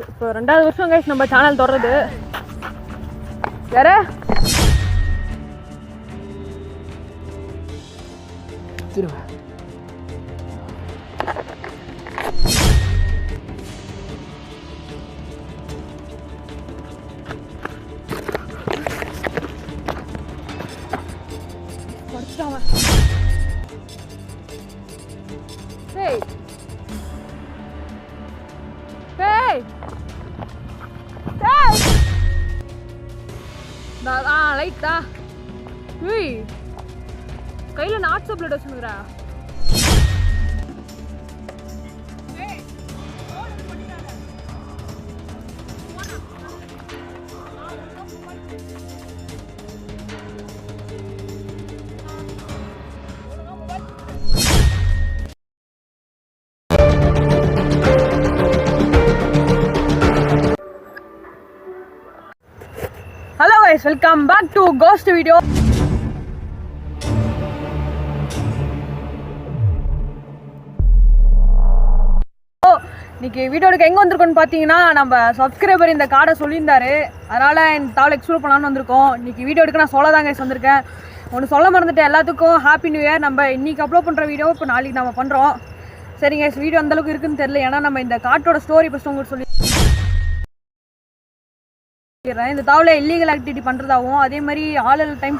இப்போ 2வது வருஷம் கைஸ் நம்ம சேனல் தொடருது. வேற திரும்ப படிச்சிட்டாம. Hey! Hey! Hey! லைட் தா. ஏய் கையில நாட்ஸ் பிளட் வச்சுங்கறா. ஏய் ஓடு பண்ணிட்டானே. Hello guys, welcome back to Ghost Video. இன்னைக்கு வீடியோக்கு எங்கே வந்திருக்கோன்னு பார்த்தீங்கன்னா, நம்ம சப்ஸ்கிரைபர் இந்த கார்டை சொல்லியிருந்தாரு. அதனால் இந்த தாவலை எக்ஸ்ப்ளோர் பண்ணலான்னு வந்திருக்கோம். இன்றைக்கி வீடியோ எடுக்க நான் சொல்ல தாங்க வந்திருக்கேன். ஒன்று சொல்ல மறந்துட்டேன், எல்லாத்துக்கும் ஹாப்பி நியூ இயர். நம்ம இன்றைக்கி அப்லோட் பண்ணுற வீடியோ இப்போ நாளைக்கு நம்ம பண்ணுறோம். சரிங்க, வீடியோ அந்தளவுக்கு இருக்குன்னு தெரியல. ஏன்னா நம்ம இந்த கார்ட்டோட ஸ்டோரி ஃபஸ்ட்டு உங்களுக்கு சொல்லி இந்த தாவலை இல்லீகல் ஆக்டிவிட்டி பண்ணுறதாகவும், அதே மாதிரி ஆள் எல்லா டைம்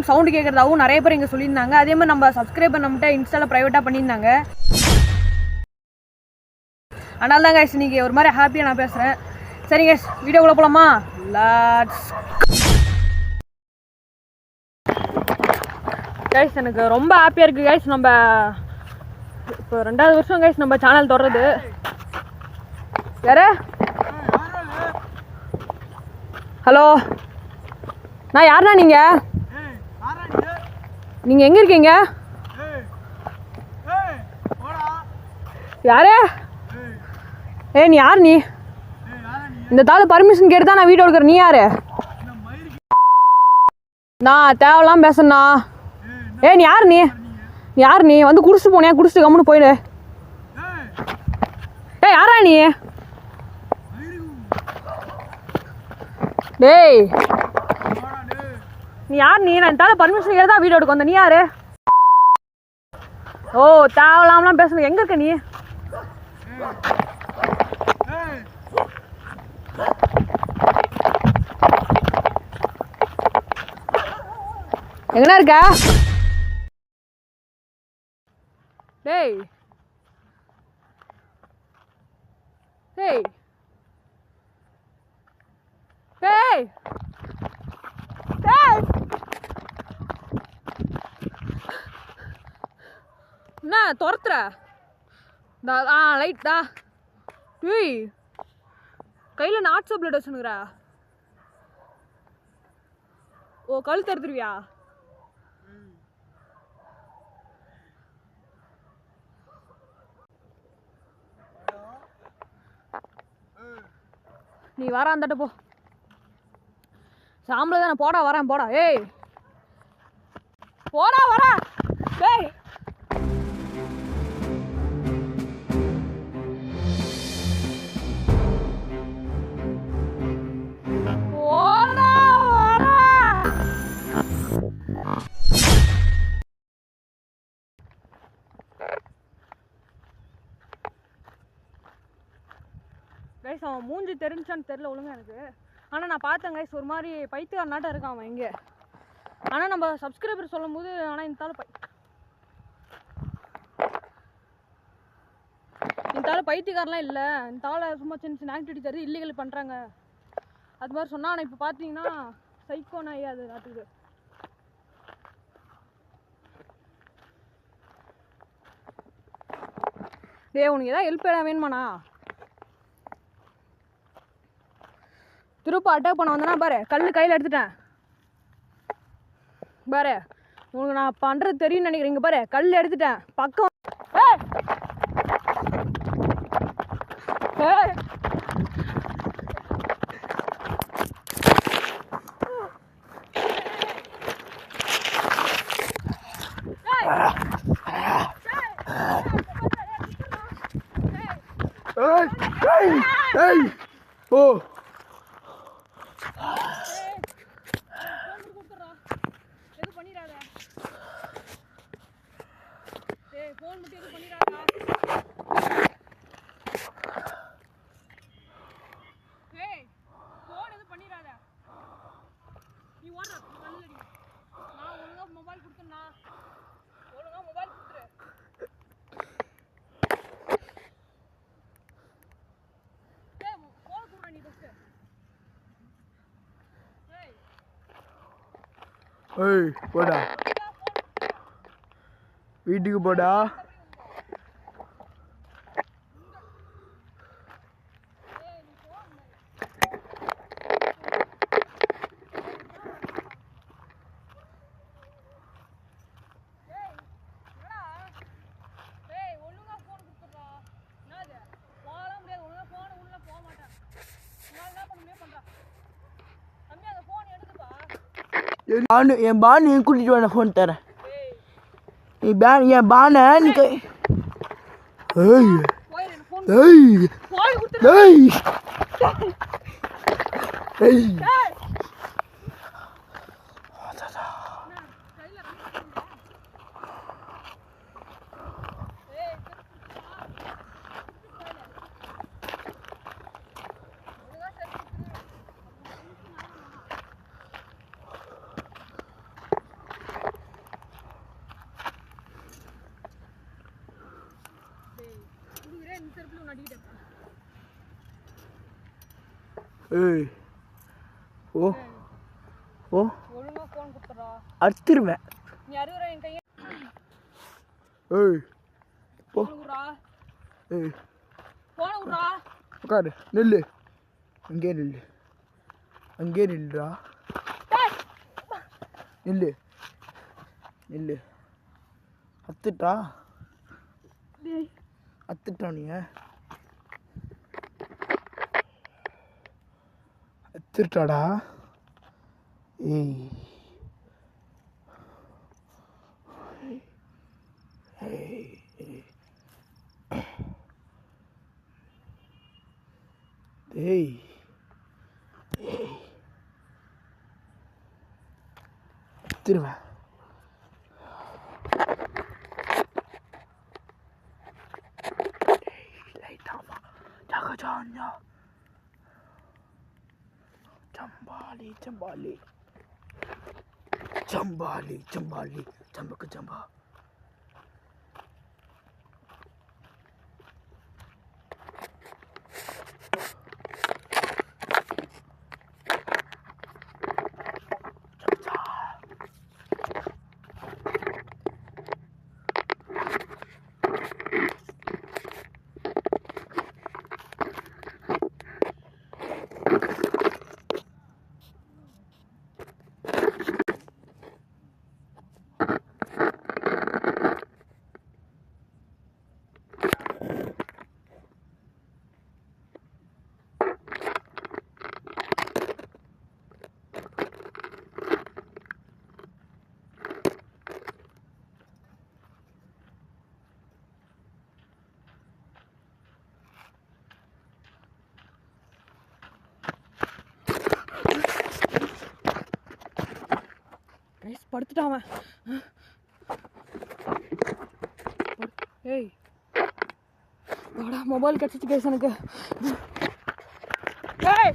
சவுண்டு கேட்குறதாகவும் நிறைய பேர் இங்கே சொல்லியிருந்தாங்க. அதே மாதிரி நம்ம சப்ஸ்கிரைபர் நம்மகிட்ட இன்ஸ்டாவில் ப்ரைவேட்டாக பண்ணியிருந்தாங்க. அதனால தான் கைஸ் இன்றைக்கி ஒரு மாதிரி ஹாப்பியாக நான் பேசுகிறேன். சரிங்க வீடியோக்குள்ளே போகலாமா? கைஸ் எனக்கு ரொம்ப ஹாப்பியாக இருக்குது கைஸ். நம்ம இப்போ 2வது வருஷம் கைஸ் நம்ம சேனல் தொடருது. வேற ஹலோ நான் யாருண்ணா? நீங்கள் எங்கே இருக்கீங்க? யாரு? நீ யார்? நீ இந்த தாள் பர்மிஷன் கேட்டு தான் நான் வீடியோ எடுக்கிறேன். நீ யாரு? நான் தேவையில்லாம பேசுறேண்ணா. நீ யார்? நீ யார்? நீ வந்து குடிச்சிட்டு போனியா? குடிச்சிட்டு கம்முன்னு போயிடு. யாரா நீ? டேய் நீ யார்? நீ நான் தால பர்மிஷன் கேட்டு தான் வீடியோ எடுக்க வந்த. நீ யாரு? ஓ தேவலாமலாம் பேசுறது. எங்க இருக்க நீ? எங்கடா இருக்க? டேய் டேய் டேய் டேய் என்ன துரத்துற? லைட் தா. ஏய் கையில் நாட்ஸ் பிளட் வச்சுனுக்குறா. ஓ கழுத்து எடுத்துருவியா? நீ வர அந்தட்ட போ. சாம்பல தானே. போடா வரேன் போடா. ஏய் போடா வர. ஏய் போடா வர. கைஸ் அவன் மூஞ்சி தெரிஞ்சான்னு தெரில ஒழுங்கா எனக்கு. ஆனால் நான் பார்த்தேன் கைஸ் ஒரு மாதிரி பைத்தியக்கார நாட்டம் இருக்கான் அவன் இங்கே. ஆனால் நம்ம சப்ஸ்கிரைபர் சொல்லும் போது ஆனால் இந்த தாள் பைத்தியக்காரெலாம் இல்லை. இந்த தாளை சும்மா சின்ன சின்ன ஆக்டிவிட்டி தருது, இல்லீகல் பண்ணுறாங்க அது மாதிரி சொன்னால். ஆனால் இப்போ பார்த்தீங்கன்னா சைக்கோ நாய் அது நாட்டுக்கு. உனக்கு ஏதாவது ஹெல்ப் ஏதாவது வேணுமாண்ணா? திருப்ப அட்டாக் பண்ண வந்தேன்னா பாரு கல் கையில் எடுத்துட்டேன் பாரு. உனக்கு நான் பண்ணுறது தெரியும்னு நினைக்கிறீங்க பாரு. கல் எடுத்துட்டேன் பக்கம். ஓ எது பண்ணிடாத. ஏய் ஃபோன் மட்டும் எது பண்ணிடாதடா. ஏய் ஃபோன் எது பண்ணிடாத. நீ ஓடுற கல்லடி. நான் ஒழுங்கா மொபைல் கொடுத்தேன்னா ஒழுங்கா மொபைல் கொடுத்துரு. ஏய் ஃபோன் கொடுறா நீ ஃபர்ஸ்ட். ஏய் போடா வீட்டுக்கு போடா. என் பானை கூட்டிட்டு வர ஃபோன் தரேன். நீ என் பானை நீ ஏய் ஏய் ஏய் ஏய் ஏய் ஓ ஓ ஒழுங்கா ஃபோன் கொடுத்துறா. அறுத்துருவேன். நீ அறுவற என் கையை. ஏய் போ. போடுறா. ஏய் போடுறா. உட்காரு நில்லு. அங்கே நில்லு. அங்கே நில்லுடா. நில்லு நில்லு. அத்துட்டா அத்துட்டா நீ அத்துட்டாடா. ஏய் ஏய் அத்துருவேன். Chambali, chambali, chambali, chambali, chambaka chamba. படுத்துட்டான் அவன். ஏய் வாடா மொபைல் கிடச்சிச்சு கைஸ் எனக்கு. ஏய்